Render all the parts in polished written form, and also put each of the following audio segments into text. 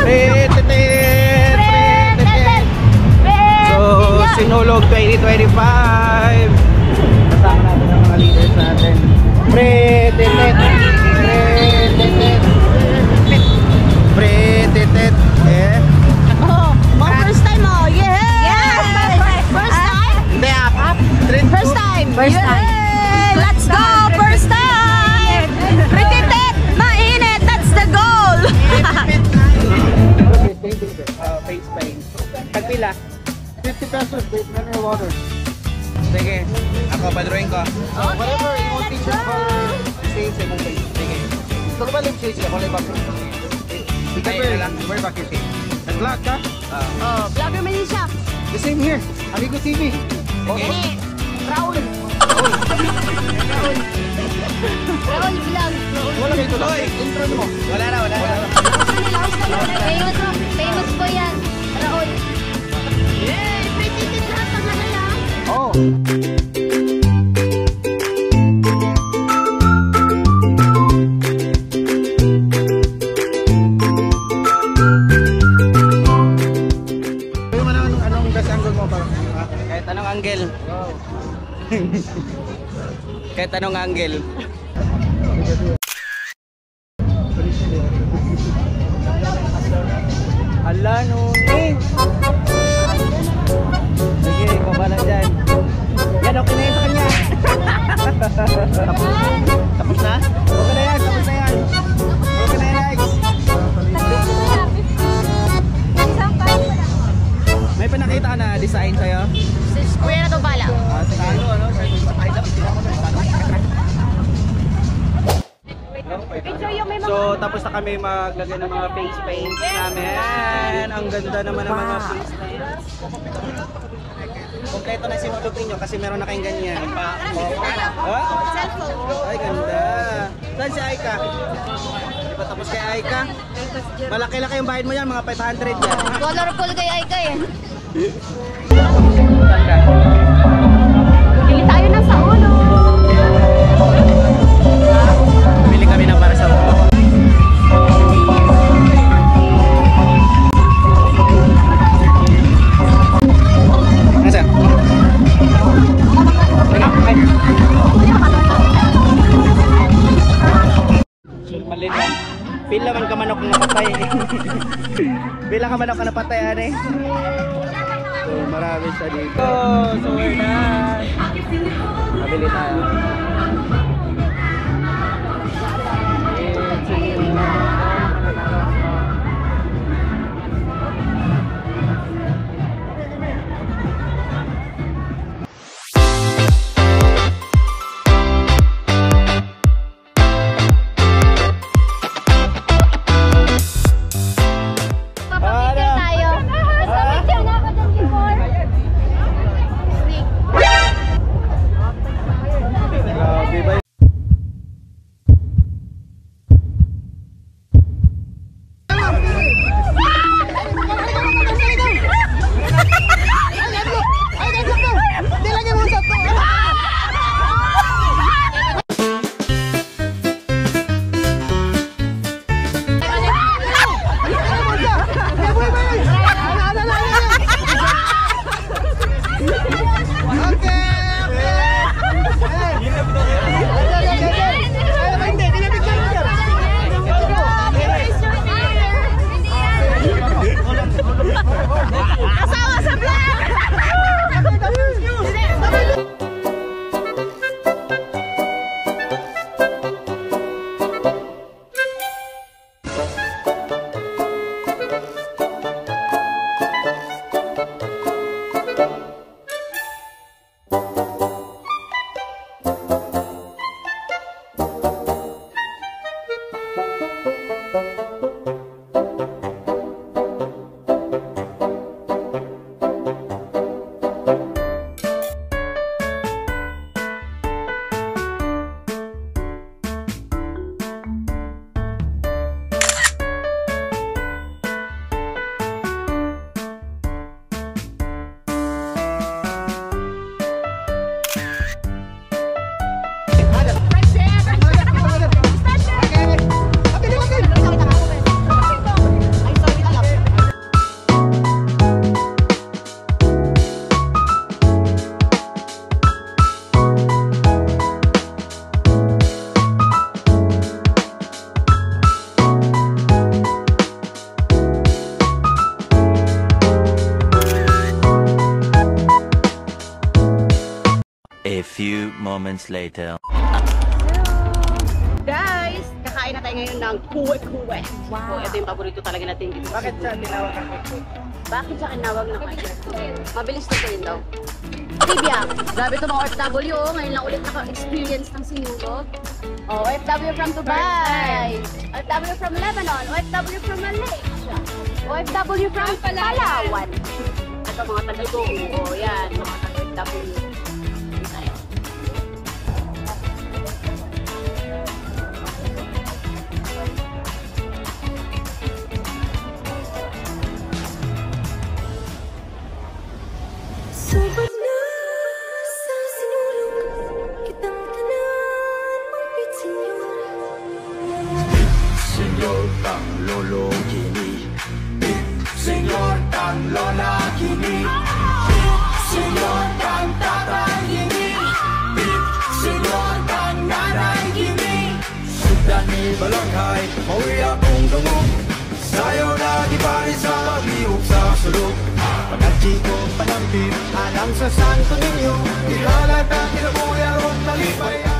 So, Sinulog 2025. Kasama natin ang mga leaders natin. Eh. Oh, mga first time mo. Yeah! Yes! First time? Hindi, First time. First time. Yay! Let's go! First time! Rititit! Mainit! That's the goal! Face paint. Tagpila? 50 pesos, mineral water. Sige, ako padrawing ko. Whatever you want picture color, say sa mong face. Sige. Gusto ko ba lip shades ka? Kulay ba? Where back your shade? Nag-vlog ka? Oh, vlogger man yun siya. The same here. Amigo TV. Okay. Raul. Raul vlog. Wala kayo tuloy. Intro mo. Wala na. Famous po yan. Raul. Yay! Rititit lahat ng ano yan. Oh. Kahit anong angle. Kahit anong angle. Hala no. Sige, ikaw ba lang dyan? Yan, okay na yan sa kanya. Tapos na? Okay na yan, tapos na yan. Okay na yan, guys. May pinakita ka na design sa'yo? Kuya na to bala. Sige. So, tapos na kami maglagay ng mga face paints namin. Ang ganda naman ng mga face paints. Kompleto na sinulog ninyo kasi meron na kayong ganyan. Cellphone. Ay, ganda. Saan si Aika? Di ba tapos kay Aika? Malaki-laki yung bayad mo yan, mga 500 yan. Colorful kay Aika eh. Saan ka? Bili tayo ng sa ulo. Bili kami ng para sa ulo. Nasa? Malit. Pila man ka manok na patay. Pila ka manok na patay, ane? So, marami siya dito. So, we're done. Nabili tayo. moments later. Guys, kakain na tayo ngayon ng kuwe-kuwe. Wow. Ito yung paborito talaga natin dito. Bakit siya tinawag ang kuwe? Bakit siya kinawag na kuwe? Mabilis na kayo daw. Trivia, grabe ito mga OFW. Ngayon lang ulit naka-experience ng sinulog. Oh, OFW from Dubai, OFW from Lebanon, OFW from Malaysia, OFW from Palawan. Ito mga taga-Togo. Oh, yan, mga taga-OFW. Subad na sa sinulog kitang tanan mapit senyor. Senyor tang lolo kini, senyor tang lola kini, senyor tang tatay kini, senyor tang nanay kini. Sudan ni balanghay, mauwi akong dungog. Sayo na gipari sa pag-iog sa sulok. Pagkatsi ko panampip, alang sa Santo Niño. Ihalat ang kinabuya ron talipayan.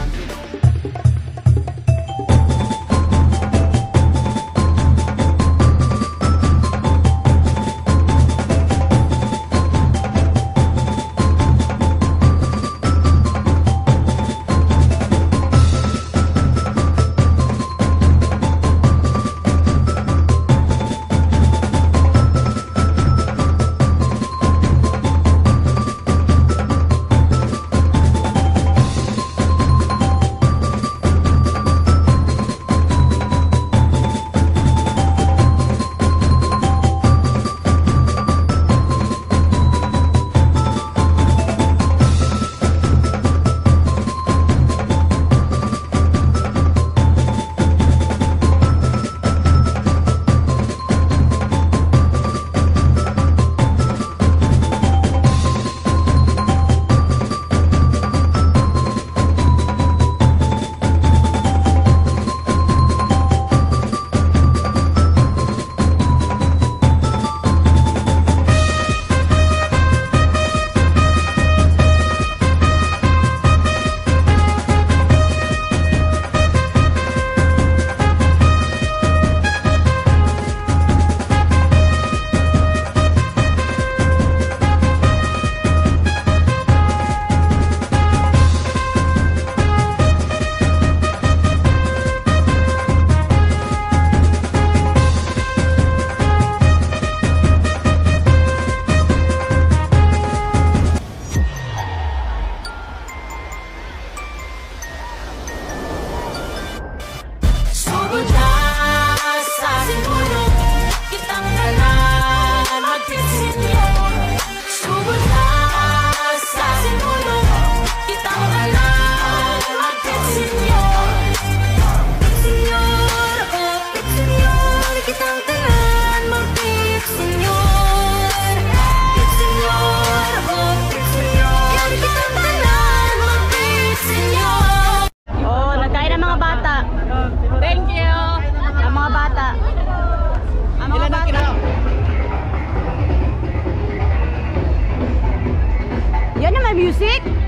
Music?